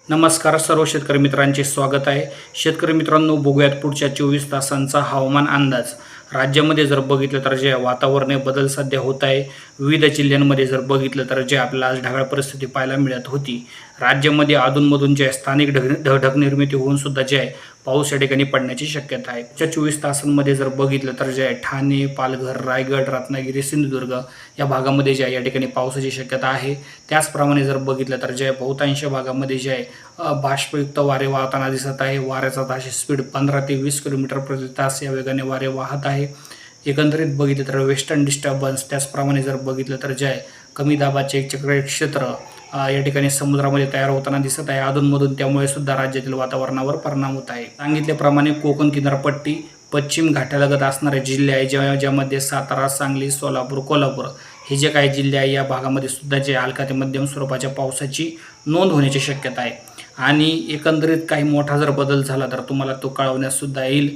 नमस्कार सर्व शेतकरी मित्रांचे स्वागत आहे। शेतकरी मित्रांनो, बघूयात पुढच्या 24 तासांचा हवामान अंदाज। राज्यामध्ये जर बघितलं तर जे वातावरणीय बदल सध्या होत आहे। विविध जिल्ह्यांमध्ये जर बघितलं तर जे आपल्याला आज ढगाळ परिस्थिती पाहायला मिळत होती। राज्यामध्ये अधूनमधून जे स्थानिक ढग निर्मिती होऊन सुद्धा जे आहे पाऊस या ठिकाणी पडण्याची शक्यता आहे। पुढच्या 24 तासांमध्ये जर बघितलं तर जे आहे ठाणे, पालघर, रायगड, रत्नागिरी, सिंधुदुर्ग या भागामध्ये जे आहे या ठिकाणी पावसाची शक्यता आहे। त्याचप्रमाणे जर बघितलं तर जे बहुतांश भागामध्ये जे आहे बाष्पयुक्त वारे वाहताना दिसत आहे। वाऱ्याचा ताशी स्पीड 15 ते 20 किलोमीटर प्रति तास या वेगाने वारे वाहत आहे। एकंदरीत बघितलं तर वेस्टर्न डिस्टर्बन्स, त्याचप्रमाणे जर बघितलं तर जे आहे कमी दाबाचे एक चक्रीय क्षेत्र या ठिकाणी समुद्रामध्ये तयार होताना दिसत आहे अधूनमधून। त्यामुळे सुद्धा राज्यातील वातावरणावर परिणाम होत आहे। सांगितल्याप्रमाणे कोकण किनारपट्टी, पश्चिम घाटालगत असणारे जिल्हे आहे ज्यामध्ये सातारा, सांगली, सोलापूर, कोल्हापूर हे जे काही जिल्हे आहे या भागामध्ये सुद्धा जे हलका ते मध्यम स्वरूपाच्या पावसाची नोंद होण्याची शक्यता आहे। आणि एकंदरीत काही मोठा जर बदल झाला तर तुम्हाला तो कळवण्यास सुद्धा येईल।